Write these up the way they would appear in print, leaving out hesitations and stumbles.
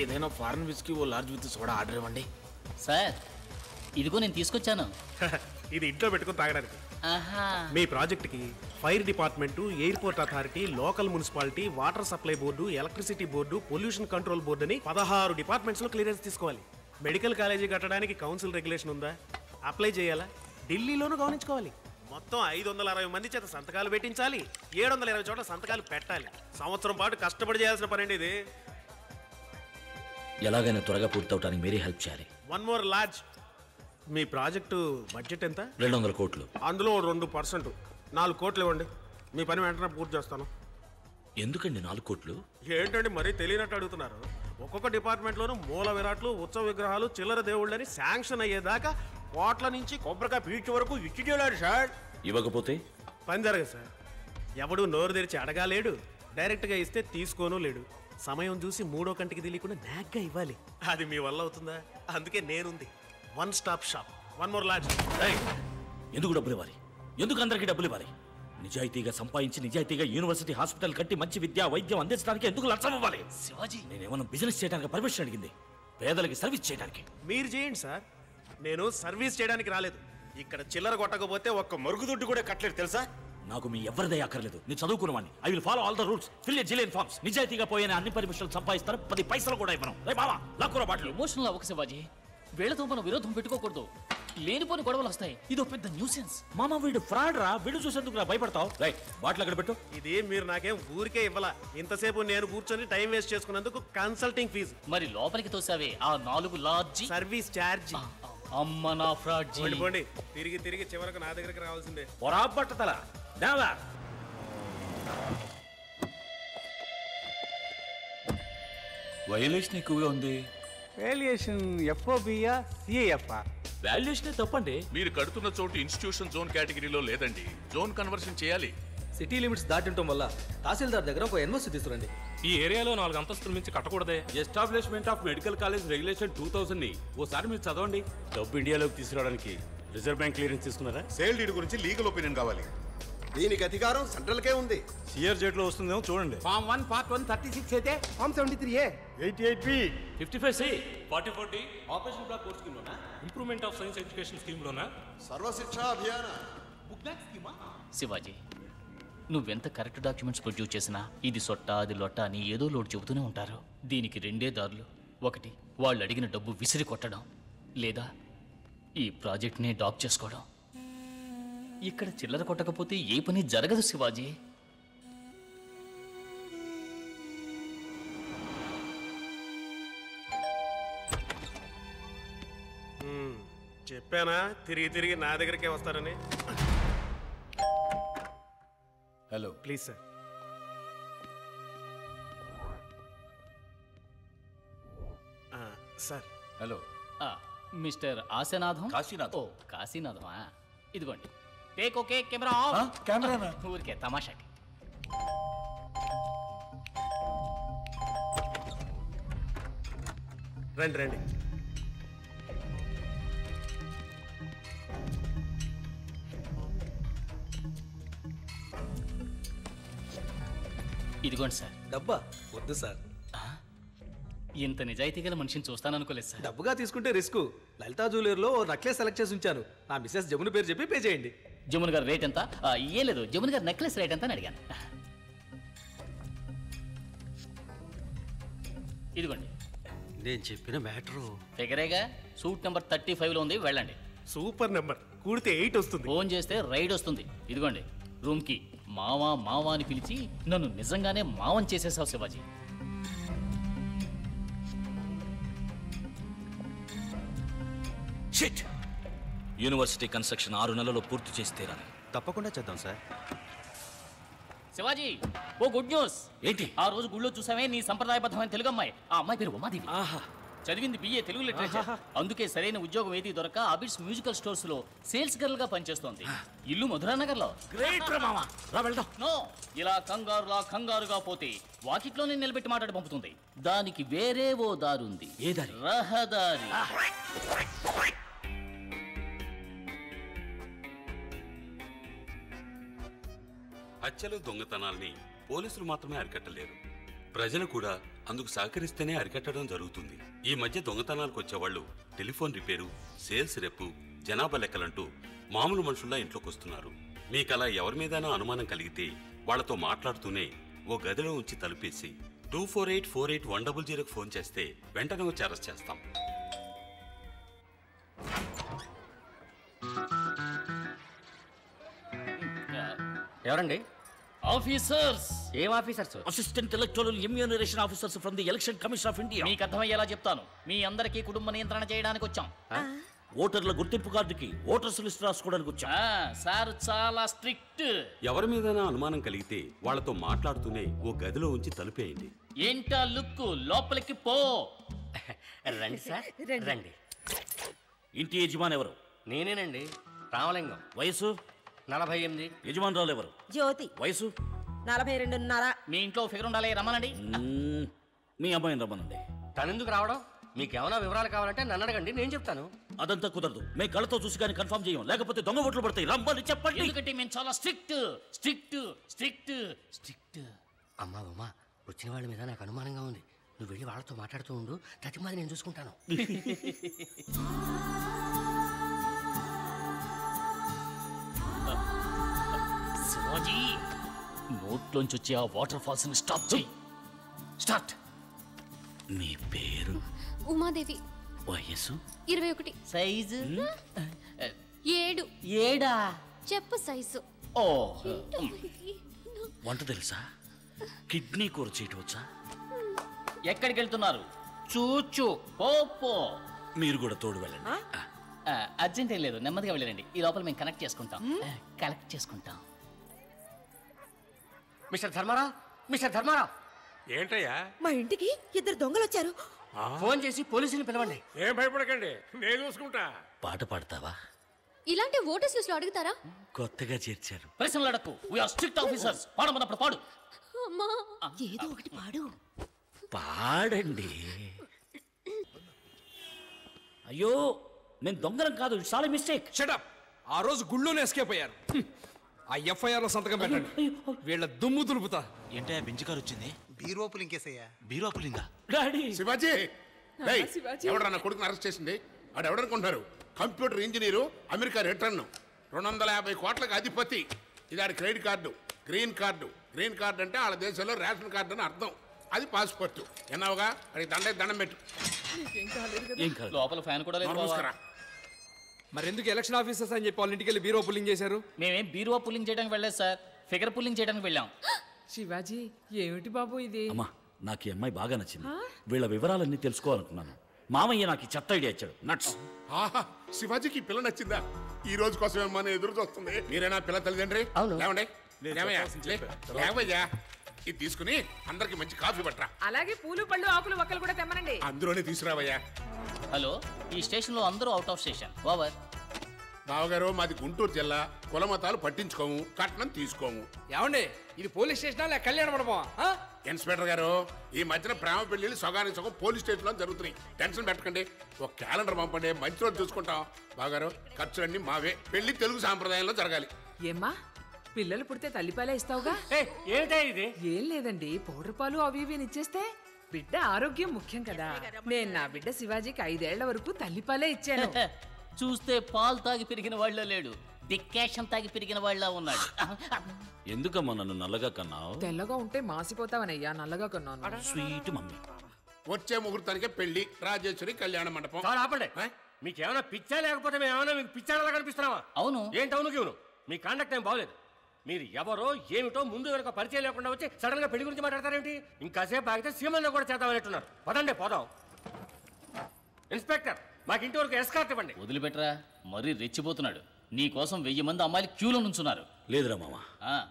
ఏదైనా foreign whisky ఓ large with soda order ఇవ్వండి. సార్ ఇదిగో నేను తీసుకొచ్చాను. ఇది ఇంట్లో పెట్టుకుని తాగడానికి. ఆహా. మీ ప్రాజెక్ట్కి fire department, airport authority, local municipality, water supply board, electricity board, pollution control board అని 16 డిపార్ట్మెంట్స్లో క్లియరెన్స్ తీసుకోవాలి. మెడికల్ కాలేజీ కట్టడానికి కౌన్సిల్ రెగ్యులేషన్ ఉందా? అప్లై చేయాలా? ఢిల్లీలోనూ గమనించుకోవాలి. మొత్తం 560 మంది చేత సంతకాలు పెట్టించాలి. 720 చోట్ల సంతకాలు పెట్టాలి. సంవత్సరం పాటు కష్టపడి చేయాల్సిన పని అండి ఇది. ఎలాగైనా త్వరగా పూర్తవటానికి మీరే హెల్ప్ చేయాలి. One more large. మీ ప్రాజెక్టు బడ్జెట్ ఎంత? 200 కోట్లు. అందులో 2% 4 కోట్లు ఇవ్వండి. మీ పని వెంటనే పూర్తి చేస్తాను. ఎందుకండి 4 కోట్లు? ఏంటండి మరీ తెలియనట్టు అడుగుతున్నారు. ఒక్కొక్క డిపార్ట్మెంట్లోనూ మూల విరాట్లు, ఉత్సవ విగ్రహాలు, చిల్లర దేవుళ్ళని శాంక్షన్ అయ్యేదాకా కోట్ల నుంచి కొబ్బరికాయ పీచు వరకు ఇచ్చి చేయాలి సార్. ఇవ్వకపోతే పని జరగదు సార్. ఎవడు నోరు తెరిచి అడగాలేడు, డైరెక్ట్గా ఇస్తే తీసుకోను లేడు. సమయం చూసి మూడో కంటికి తెలియకుండా నాగ్గా ఇవ్వాలి. అది మీ వల్ల అవుతుందా? అందుకే నేనుంది. One stop shop. One more large. ఎందుకు డబ్బులు ఇవ్వాలి? ఎందుకు అందరికీ డబ్బులు ఇవ్వాలి? నిజాయితీగా సంపాదించి నిజాయితీగా యూనివర్సిటీ హాస్పిటల్ కట్టి మంచి విద్య వైద్యం అందించడానికి ఎందుకు లంచం ఇవ్వాలి? శివాజీ, నేనేమన్నా బిజినెస్ చేయడానికి పర్మిషన్ అడిగింది, పేదలకి సర్వీస్ చేయడానికి. మీరు చేయండి సార్, నేను సర్వీస్ చేయడానికి రాలేదు. ఇక్కడ చిల్లర కొట్టకపోతే ఒక్క మరుగుదొడ్డు కూడా కట్టలేదు తెలుసా? నాకు మీ ఎవరిదే అక్కర్లేదు. నేను చదువుకున్నవాడిని. I will follow all the rules, fill zillion forms. నిజాయితీగా పోయిన అన్ని పర్మిషన్లు సంపాదిస్తారు, 10 పైసలు కూడా ఇవ్వను. రే బావా, లాక్కురా బాటలు. ఎమోషనల్ అవ్వక శివాజీ. వీళ్ళతో మనం విరోధం పెట్టుకోకూడదు. లేనిపోని గొడవలు వస్తాయి. ఇదో పెద్ద న్యూసెన్స్. మామ వీడు ఫ్రాడ్ రా. వీడు చూసేందుకు రా భయపడతావు. రైట్, బాటిల్ అక్కడ పెట్టు. ఇది మీరు నాకేం ఊరికే ఇవ్వాల. ఇంతసేపు నేను కూర్చొని టైం వేస్ట్ చేసుకున్నందుకు కన్సల్టింగ్ ఫీజు. మరి లోపలికి తోసావే ఆ 4 లార్జీ సర్వీస్ ఛార్జ్. అమ్మ నా ఫ్రాడ్ జీ. పోండి, తిరిగి తిరిగి చివరకు నా దగ్గరికి రావాల్సిందే. పొరా పట్టతల దేవా. వైలేషన్ ఎక్కువగా ఉంది. వేలియేషన్ ఎఫ్ఓబియా సిఏఎఫ్ వాల్యుయేషన్ తప్పండి. మీరు కడుతున్న చోటు ఇన్స్టిట్యూషన్ జోన్ కేటగిరీలో లేదండి. జోన్ కన్వర్షన్ చేయాలి. సిటీ లిమిట్స్ దాటింటం వల్ల తహసీల్దార్ దగ్గర ఒక ఎన్ఓసి తీసుకురండి. ఈ ఏరియాలో 4 అంతస్తుల మించి కట్టకూడదే. Establishment of medical college regulation 2000 ని ఓసారి మీరు చదవండి. డబ్బు ఇండియాలోకి తీసుకురావడానికి రిజర్వ్ బ్యాంక్ క్లియరెన్స్ తీసుకున్నారా? సేల్ డీడ్ గురించి లీగల్ ఒపీనియన్ కావాలి. దీనికి అధికారం సెంట్రల్కే ఉంది. సిఆర్జెడ్ లో వస్తుందేమో చూడండి. ఫామ్ 1 పార్ట్ 1 36 అయితే form 73A 88B 55C 4040 operation black course scheme లోనా? Improvement of science education scheme లోనా? సర్వశిక్షా అభియాన. శివాజీ, నువ్వెంత కరెక్ట్ డాక్యుమెంట్స్ ప్రొడ్యూస్ చేసినా ఇది సొట్ట అది లొట్ట అని ఏదో లోటు చెబుతూనే ఉంటారు. దీనికి 2 దారులు. ఒకటి, వాళ్ళు అడిగిన డబ్బు విసిరి కొట్టడం, లేదా ఈ ప్రాజెక్ట్ని డాప్ చేసుకోవడం. ఇక్కడ చిల్లర కొట్టకపోతే ఏ పని జరగదు శివాజీ. చెప్పానా తిరిగి తిరిగి నా దగ్గరికే వస్తారని. Hello, please sir. Sir. Hello. Mister Ashanatham. Kashinatham. ఓ కాశీనాథమా. ఇదిగోండి, టేక్ ఓకే కెమెరా ఆఫ్. కెమెరానా? ఊరికే తమాషాకి. రండి రండి. ఇదిగోండి సార్. డబ్బా వద్దు సార్. ఇంత నిజాయితీ గల మనిషిని చూస్తాననుకోలేదు సార్. డబ్బుగా తీసుకుంటే రిస్క్. లలితా జ్యువెలర్లో నెక్లెస్ సెలెక్ట్ చేసి ఉంచాను. నా మిసెస్ జమున పేరు చెప్పి పే చేయండి. జమున్ గారు రేట్ ఎంత? ఏం లేదు, జమున్ గారు నెక్లెస్ రేట్ ఎంత అని అడిగాను. ఇదిగోండి. నేను చెప్పిన మ్యాటరు ఫిగరేగా. సూట్ నెంబర్ 35లో ఉంది, వెళ్ళండి. Super number. కూడితే 8 వస్తుంది. ఫోన్ చేస్తే రైడ్ వస్తుంది. ఇదిగోండి రూమ్కి. మావా మావా అని పిలిచి నన్ను నిజంగానే మావం చేసేసావు శివాజీ. షిట్. యూనివర్సిటీ కన్స్ట్రక్షన్ 6 నెలల్లో పూర్తి చేసి తీరాలి. తప్పకుండా చేద్దాం సార్. శివాజీ, ఓ గుడ్ న్యూస్. ఏంటి? ఆ రోజు గుళ్ళో చూసామే నీ సంప్రదాయబద్ధమైన తెలుగు అమ్మాయి. ఆ అమ్మాయి పేరు ఉమాదేవి. ఆహా. చదివింది BA తెలుగు లిటరేచర్. అందుకే సరైన ఉద్యోగం ఏది దొరక అబిడ్స్ మ్యూజికల్ స్టోర్స్ లో సేల్స్ గర్ల్ గా పనిచేస్తోంది. ఇల్లు మధురానగర్ లో. గ్రేట్ రా మామ. రా వెళ్దాం. నో, ఇలా కంగారుగా పోతే వాకిట్లోనే నిలబెట్టి మాట్లాడి పంపుతుంది. దానికి వేరే ఓ దారుంది. ఏ దారి? రహదారి. హత్యలు దొంగతనాల్ని పోలీసులు మాత్రమే అరికట్టలేరు. ప్రజలు కూడా అందుకు సహకరిస్తేనే అరికట్టడం జరుగుతుంది. ఈ మధ్య దొంగతనాలకు వచ్చేవాళ్ళు టెలిఫోన్ రిపేరు, సేల్స్ రెప్పు, జనాభా లెక్కలంటూ మామూలు మనుషుల్లా ఇంట్లోకి వస్తున్నారు. మీకు అలా ఎవరి మీదైనా అనుమానం కలిగితే వాళ్లతో మాట్లాడుతూనే ఓ గదిలో ఉంచి తలుపేసి 24848100కు ఫోన్ చేస్తే వెంటనే వచ్చి అరెస్ట్ చేస్తాం. ఎవరండి? ఆఫీసర్స్. ఏం officers? Assistant electoral ఇమ్యూనరేషన్ officers from the election commission of India. మీకు అర్థమయ్యేలా చెప్తాను. మీ అందరికీ కుటుంబ నియంత్రణ చేయడానికి వచ్చాం. ఓటర్ల గుర్తింపు కార్డుకి ఓటర్స్ లిస్ట్ రాసుకోవడానికి వచ్చాం. సార్ చాలా స్ట్రిక్ట్. ఎవరి మీదైనా అనుమానం కలిగితే వాళ్లతో మాట్లాడుతూనే ఓ గదిలో ఉంచి తలుపేయండి. ఏంటా లుక్? లోపలికి పో. రండి సార్, రండి. ఇంటి యజమాని ఎవరు? నేనేనండి, రామలింగం. వయసు? 48. యజమానురాలు ఎవరు? జ్యోతి. వయసు? 42.5. మీ ఇంట్లో ఫిగర్ ఉండాలి, రమ్మనండి. మీ అమ్మాయిని రమ్మనండి. తనెందుకు రావడం? మీకేమైనా వివరాలు కావాలంటే నన్ను అడగండి, నేను చెప్తాను. అదంతా కుదరదు. మేము కళ్ళతో చూసి కానీ కన్ఫర్మ్ చేయం, లేకపోతే దొంగ ఓట్లు పడతాయి. రమ్మని చెప్పండి. ఎందుకంటే మేము చాలా స్ట్రిక్ట్ స్ట్రిక్ట్ స్ట్రిక్ట్ స్ట్రిక్ట్. అమ్మా ఉమా, వచ్చిన వాళ్ళ మీద నాకు అనుమానంగా ఉంది. నువ్వు వెళ్ళి వాళ్ళతో మాట్లాడుతూ ఉండు, ప్రతి మాది నేను చూసుకుంటాను. శివాజీ, నోట్లోంచి వచ్చే ఆ వాటర్ ఫాల్స్ ని స్టాప్ చేయి. స్టార్ట్. మీ పేరు? ఉమాదేవి. వయసు? 21. సైజు? 7. 7. చెప్పు సైజు. ఓ. వంట తెలుసా? కిడ్నీ కూర చేయటం వచ్చా? ఎక్కడికి వెళ్తున్నారు? చూచు. పో. మీరు కూడా తోడు వెళ్ళండి. అర్జెంట్ ఏం లేదు, నెమ్మదిగా వెళ్ళండి. ఈ లోపల మేము కనెక్ట్ చేసుకుంటాం. కలెక్ట్ చేసుకుంటాం. Mister Dharmarao, mister Dharmarao. ఏంటయ్యా? మా ఇంటికి 2 దొంగలు వచ్చారు. ఫోన్ చేసి పోలీసుని పిలవండి. ఏం భయపడకండి, నేను చూసుకుంటా. పాట పాడతావా? ఇలాంటి ఓటర్స్ లిస్ట్ లో అడుగుతారా? కొత్తగా చేర్చారు. ప్రశ్నలు అడక్కు. We are strict officers. పాడమన్నప్పుడు పాడు. అమ్మా, ఏదో ఒకటి పాడు. పాడండి. అయ్యో, నేను దొంగలం కాదు. It's all mistake. షటప్. ఆ రోజు గుళ్ళోనే ఎస్కేప్ అయ్యారు. ఆ ఎఫ్ఐఆర్ లో సంతకం పెట్టండి. వీళ్ళ దుమ్ము దులుపుతా. ఏంటయ్యా బెంచ్ కారు వచ్చింది? బీరోపులు ఇంకేసయ్యా. బీరోపులింగా? డాడీ. శివాజీ, ఎవడన్నా కొడుకుని అరెస్ట్ చేసింది? ఆడు ఎవడనుకుంటున్నారు? కంప్యూటర్ ఇంజనీరు, అమెరికా రిటర్న్, 250 కోట్లకు అధిపతి. ఇది ఆడి credit card, green card. Green card అంటే వాళ్ళ దేశంలో రేషన్ కార్డు అని అర్థం. అది పాస్పోర్ట్. ఎన్నావుగా అడిగి దండం పెట్టు. ఏం కాదు. లోపల ఫ్యాన్ కూడా లేదు. నమస్కారం. మరి ఎందుకు ఎలక్షన్ ఆఫీసర్స్ అని చెప్పి వాళ్ళ ఇంటికి వెళ్ళి బీరో పుల్లింగ్ చేశారు? మేమేం బీరువా పుల్లింగ్ చేయడానికి వెళ్ళలేదు సార్, ఫిగర్ పుల్లింగ్ చేయడానికి వెళ్ళాం. శివాజీ, ఏమిటి బాబు ఇది? అమ్మా, నాకు ఈ అమ్మాయి బాగా నచ్చింది. వీళ్ళ వివరాలన్నీ తెలుసుకోవాలనుకున్నాను. మామయ్య నాకు ఈ చెత్త ఐడియా ఇచ్చాడు. నట్స్. ఆహా, శివాజీకి పిల్ల నచ్చిందా? ఈ రోజు కోసం ఏమన్నా ఎదురు చూస్తుంది. మీరేనా పిల్ల తల్లిదండ్రి? లేవండి. లేవయ్యా, ఇది తీసుకుని అందరికి మంచి కాఫీ పట్టరా. అలాగే పూలు పళ్ళు ఆకులు ఒక్కలు కూడా తెమ్మనండి. అందులోనే తీసుకురావయ్యా. హలో, ఈ స్టేషన్ లో అందరూ అవుట్ ఆఫ్ స్టేషన్. ఓవర్. బావగారు, మాది గుంటూరు జిల్లా. కులమతాలు పట్టించుకోము, కట్నం తీసుకోము. ఏమండి, ఇది పోలీస్ స్టేషనా లేక కళ్యాణ మండపమా? ఇన్స్పెక్టర్ గారు, ఈ మధ్యన ప్రేమ పెళ్లిళ్ళు సగానికి సగం పోలీస్ స్టేషన్ లో జరుగుతున్నాయి. టెన్షన్ పెట్టకండి. ఒక క్యాలెండర్ పంపండి, మంచి రోజు చూసుకుంటాం. బావగారు, ఖర్చులన్నీ మావే. పెళ్లి తెలుగు సాంప్రదాయంలో జరగాలి. ఏమ్మా, పిల్లలు పుడితే తల్లిపాలే ఇస్తావుగా? ఏమిటా ఇది? ఏం లేదండి, పౌడర్ పాలు అవి ఇవి ఇచ్చేస్తే బిడ్డ ఆరోగ్యం ముఖ్యం కదా. నేను నా బిడ్డ శివాజీకి 5 ఏళ్ల వరకు తల్లిపాలే ఇచ్చాను. చూస్తే పాలు తాగి పెరిగిన వాళ్ళ లేడు, డికాషన్ తాగి పెరిగిన వాళ్ళ ఉన్నాడు. ఎందుకమ్మా నన్ను నల్లగా కన్నావు? తెల్లగా ఉంటే మాసిపోతావనయ్యా, నల్లగా కొన్నాను. Sweet mummy. వచ్చే ముహూర్తానికే పెళ్లి, రాజేశ్వరి కళ్యాణ మండపం. చాలా ఆపండి. మీకేమైనా పిచ్చా లేకపోతే మేము ఏమైనా మీకు పిచ్చాడలా కనిపిస్తున్నావా? అవును. ఏంటి అవును గివును? మీ కాండక్ట్ ఏం బాగోలేదు. మీరు ఎవరో ఏమిటో ముందు వెనక పరిచయం లేకుండా వచ్చి సడన్ గా పెళ్లి గురించి మాట్లాడతారేంటి? ఇంకాసేపు ఆగితే సీమన్న కూడా చేద్దామనేట్టున్నారు. పదండి పోదాం. ఇన్స్పెక్టర్, మాకు ఇంటి వరకు ఎస్కార్ట్ ఇవ్వండి. వదిలిపెట్టరా, మరీ రెచ్చిపోతున్నాడు. నీ కోసం 1000 మంది అమ్మాయిలు క్యూలో నుంచున్నారు. లేదురా మామ,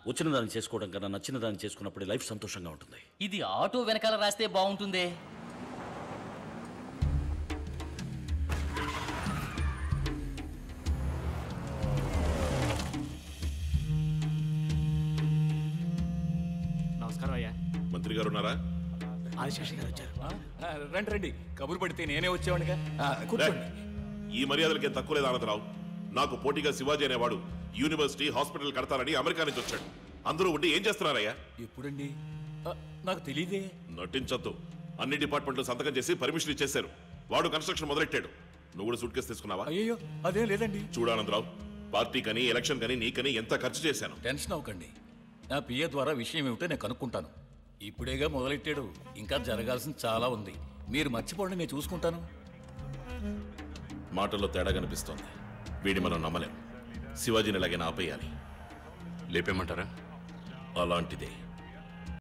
వచ్చిన దాన్ని చేసుకోవడం కన్నా నచ్చిన దాన్ని చేసుకున్నప్పుడు లైఫ్ సంతోషంగా ఉంటుంది. ఇది ఆటో వెనకాల రాస్తే బాగుంటుందే. నమస్కారం అయ్యా. మంత్రి గారు ఉన్నారా? ఆదిశేషి గారు వచ్చారు. రండి రండి, కబురు పడితే నేనే వచ్చేవాడిగా. కూర్చోండి. ఈ మర్యాదలకేం తక్కువ లేదు ఆనందరావు. నాకు పోటీగా శివాజీ అనేవాడు యూనివర్సిటీ హాస్పిటల్ కడతానని అమెరికా నుంచి వచ్చాడు. అందరూ ఉండి ఏం చేస్తున్నారయ్యా? ఎప్పుడండి? నాకు తెలియదే. నటించొద్దు. అన్ని డిపార్ట్మెంట్లు సంతకం చేసి పర్మిషన్ ఇచ్చేశారు. వాడు కన్స్ట్రక్షన్ మొదలెట్టాడు. నువ్వు కూడా సూట్ కేసు తీసుకున్నావా? అయ్యో అదేం లేదండి. చూడానందరావు, పార్టీ కని ఎలక్షన్ కని నీకని ఎంత ఖర్చు చేశాను. టెన్షన్ అవ్వకండి. నా పిఏ ద్వారా విషయం ఏమిటో నేను కనుక్కుంటాను. ఇప్పుడేగా మొదలెట్టాడు, ఇంకా జరగాల్సింది చాలా ఉంది. మీరు మర్చిపోండి, నేను చూసుకుంటాను. మాటల్లో తేడా కనిపిస్తోంది. వీడి మనం నమ్మలేం. శివాజీని ఎలాగైనా ఆపేయాలి. లేపేమంటారా? అలాంటిదే.